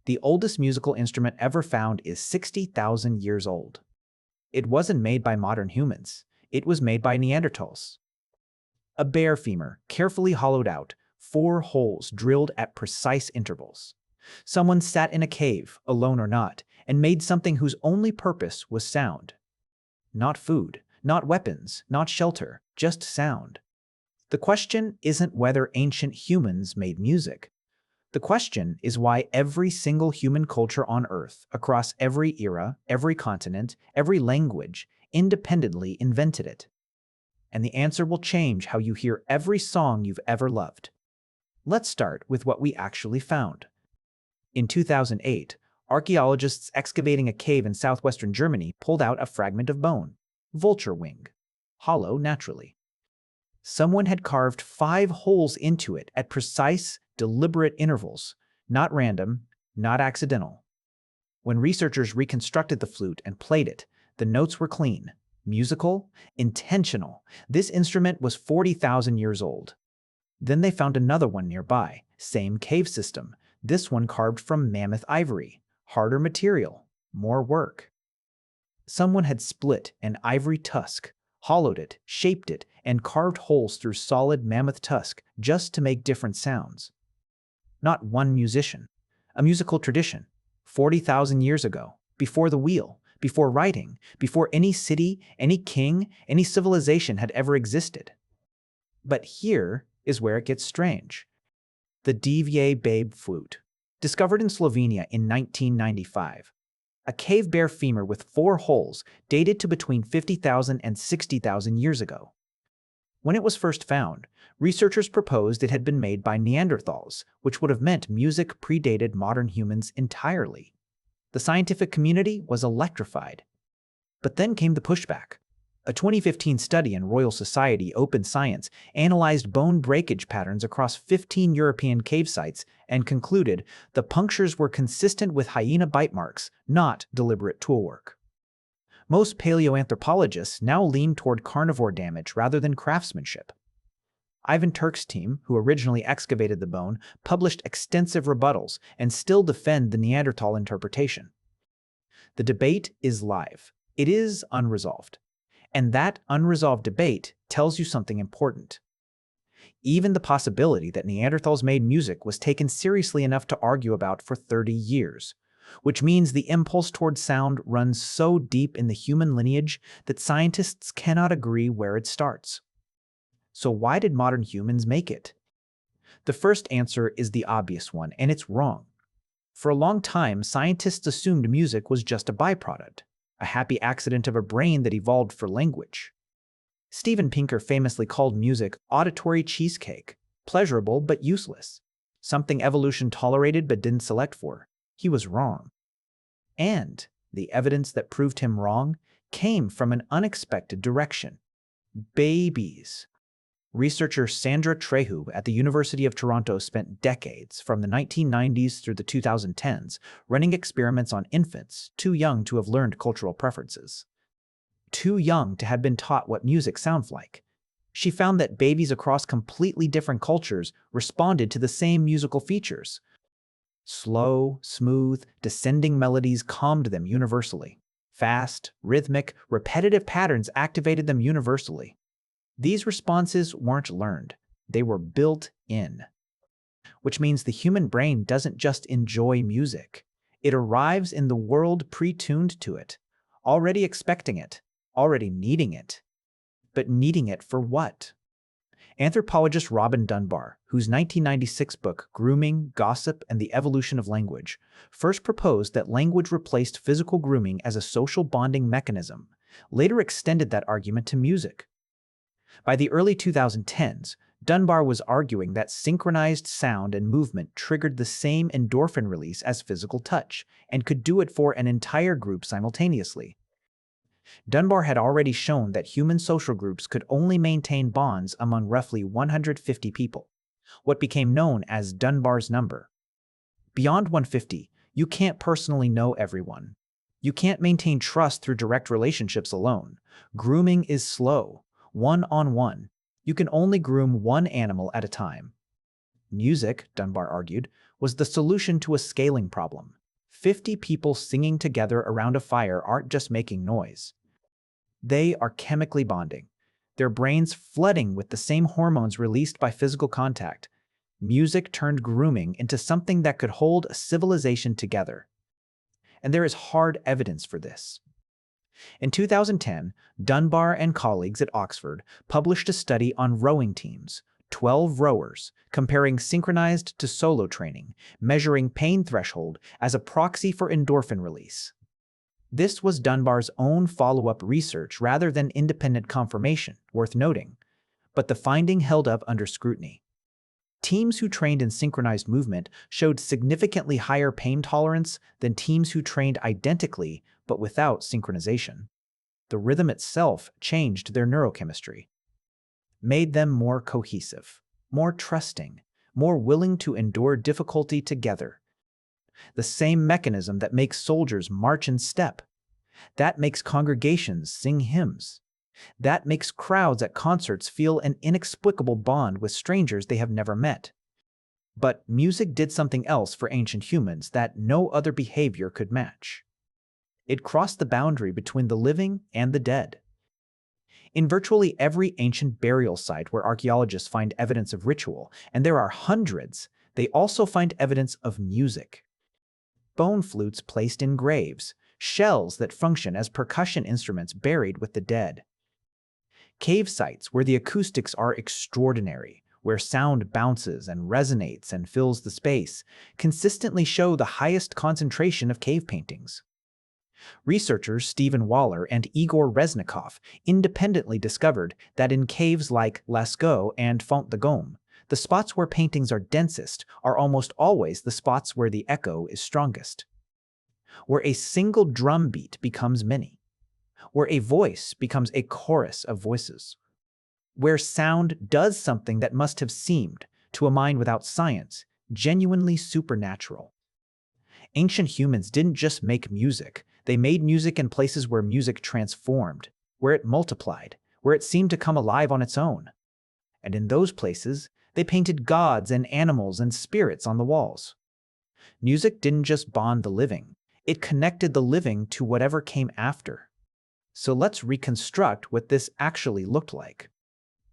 The oldest musical instrument ever found is 60,000 years old. It wasn't made by modern humans. It was made by Neanderthals. A bear femur, carefully hollowed out, 4 holes drilled at precise intervals. Someone sat in a cave, alone or not, and made something whose only purpose was sound. Not food, not weapons, not shelter, just sound. The question isn't whether ancient humans made music. The question is why every single human culture on Earth, across every era, every continent, every language, independently invented it. And the answer will change how you hear every song you've ever loved. Let's start with what we actually found. In 2008, archaeologists excavating a cave in southwestern Germany pulled out a fragment of bone, vulture wing, hollow naturally. Someone had carved 5 holes into it at precise, deliberate intervals, not random, not accidental. When researchers reconstructed the flute and played it, the notes were clean, musical, intentional. This instrument was 40,000 years old. Then they found another one nearby, same cave system, this one carved from mammoth ivory, harder material, more work. Someone had split an ivory tusk, hollowed it, shaped it, and carved holes through solid mammoth tusk just to make different sounds. Not one musician, a musical tradition, 40,000 years ago, before the wheel, before writing, before any city, any king, any civilization had ever existed. But here is where it gets strange. The Divje Babe flute, discovered in Slovenia in 1995. A cave bear femur with 4 holes dated to between 50,000 and 60,000 years ago. When it was first found, researchers proposed it had been made by Neanderthals, which would have meant music predated modern humans entirely. The scientific community was electrified. But then came the pushback. A 2015 study in Royal Society Open Science analyzed bone breakage patterns across 15 European cave sites and concluded the punctures were consistent with hyena bite marks, not deliberate toolwork. Most paleoanthropologists now lean toward carnivore damage rather than craftsmanship. Ivan Turk's team, who originally excavated the bone, published extensive rebuttals and still defend the Neanderthal interpretation. The debate is live. It is unresolved. And that unresolved debate tells you something important. Even the possibility that Neanderthals made music was taken seriously enough to argue about for 30 years, which means the impulse toward sound runs so deep in the human lineage that scientists cannot agree where it starts. So why did modern humans make it? The first answer is the obvious one, and it's wrong. For a long time, scientists assumed music was just a byproduct, a happy accident of a brain that evolved for language. Steven Pinker famously called music auditory cheesecake, pleasurable but useless, something evolution tolerated but didn't select for. He was wrong. And the evidence that proved him wrong came from an unexpected direction. Babies. Researcher Sandra Trehub at the University of Toronto spent decades, from the 1990s through the 2010s, running experiments on infants too young to have learned cultural preferences. Too young to have been taught what music sounds like. She found that babies across completely different cultures responded to the same musical features. Slow, smooth, descending melodies calmed them universally. Fast, rhythmic, repetitive patterns activated them universally. These responses weren't learned, they were built in. Which means the human brain doesn't just enjoy music. It arrives in the world pre-tuned to it, already expecting it, already needing it. But needing it for what? Anthropologist Robin Dunbar, whose 1996 book Grooming, Gossip, and the Evolution of Language first proposed that language replaced physical grooming as a social bonding mechanism, later extended that argument to music. By the early 2010s, Dunbar was arguing that synchronized sound and movement triggered the same endorphin release as physical touch and could do it for an entire group simultaneously. Dunbar had already shown that human social groups could only maintain bonds among roughly 150 people, what became known as Dunbar's number. Beyond 150, you can't personally know everyone. You can't maintain trust through direct relationships alone. Grooming is slow. One-on-one. You can only groom one animal at a time. Music, Dunbar argued, was the solution to a scaling problem. 50 people singing together around a fire aren't just making noise. They are chemically bonding, their brains flooding with the same hormones released by physical contact. Music turned grooming into something that could hold a civilization together. And there is hard evidence for this. In 2010, Dunbar and colleagues at Oxford published a study on rowing teams, 12 rowers, comparing synchronized to solo training, measuring pain threshold as a proxy for endorphin release. This was Dunbar's own follow-up research rather than independent confirmation, worth noting, but the finding held up under scrutiny. Teams who trained in synchronized movement showed significantly higher pain tolerance than teams who trained identically but without synchronization. The rhythm itself changed their neurochemistry, made them more cohesive, more trusting, more willing to endure difficulty together. The same mechanism that makes soldiers march in step, that makes congregations sing hymns, that makes crowds at concerts feel an inexplicable bond with strangers they have never met. But music did something else for ancient humans that no other behavior could match. It crossed the boundary between the living and the dead. In virtually every ancient burial site where archaeologists find evidence of ritual, and there are hundreds, they also find evidence of music. Bone flutes placed in graves, shells that function as percussion instruments buried with the dead. Cave sites where the acoustics are extraordinary, where sound bounces and resonates and fills the space, consistently show the highest concentration of cave paintings. Researchers Stephen Waller and Igor Reznikov independently discovered that in caves like Lascaux and Font de Gaume, the spots where paintings are densest are almost always the spots where the echo is strongest, where a single drum beat becomes many, where a voice becomes a chorus of voices, where sound does something that must have seemed, to a mind without science, genuinely supernatural. Ancient humans didn't just make music, they made music in places where music transformed, where it multiplied, where it seemed to come alive on its own. And in those places, they painted gods and animals and spirits on the walls. Music didn't just bond the living, it connected the living to whatever came after. So let's reconstruct what this actually looked like.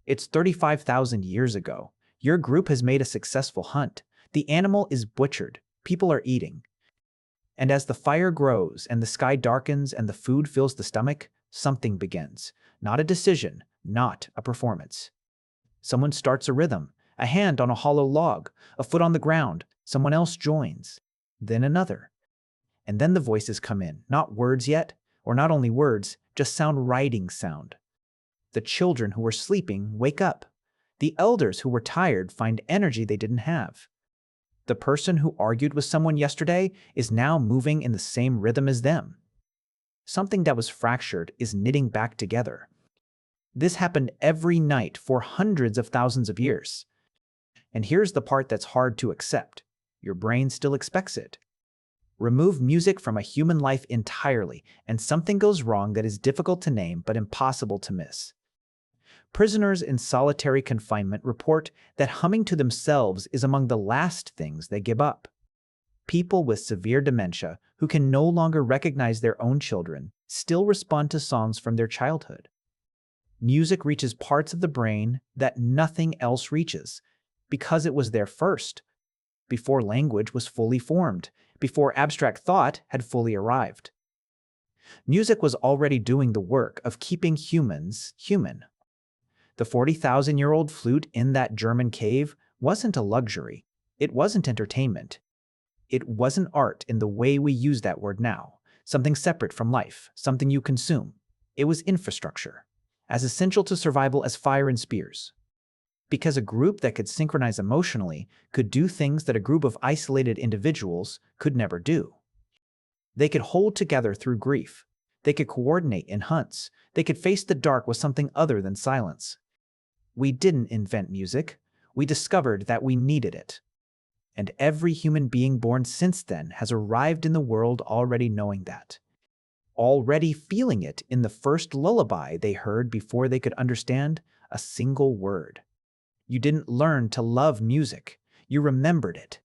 It's 35,000 years ago. Your group has made a successful hunt. The animal is butchered. People are eating. And as the fire grows and the sky darkens and the food fills the stomach, something begins. Not a decision, not a performance. Someone starts a rhythm, a hand on a hollow log, a foot on the ground, someone else joins, then another. And then the voices come in, not words yet, or not only words, just writing sound. The children who were sleeping wake up. The elders who were tired find energy they didn't have. The person who argued with someone yesterday is now moving in the same rhythm as them. Something that was fractured is knitting back together. This happened every night for hundreds of thousands of years. And here's the part that's hard to accept. Your brain still expects it. Remove music from a human life entirely, and something goes wrong that is difficult to name but impossible to miss. Prisoners in solitary confinement report that humming to themselves is among the last things they give up. People with severe dementia who can no longer recognize their own children still respond to songs from their childhood. Music reaches parts of the brain that nothing else reaches, because it was there first, before language was fully formed, before abstract thought had fully arrived. Music was already doing the work of keeping humans human. The 40,000-year-old flute in that German cave wasn't a luxury. It wasn't entertainment. It wasn't art in the way we use that word now, something separate from life, something you consume. It was infrastructure, as essential to survival as fire and spears. Because a group that could synchronize emotionally could do things that a group of isolated individuals could never do. They could hold together through grief. They could coordinate in hunts. They could face the dark with something other than silence. We didn't invent music. We discovered that we needed it. And every human being born since then has arrived in the world already knowing that. Already feeling it in the first lullaby they heard before they could understand a single word. You didn't learn to love music. You remembered it.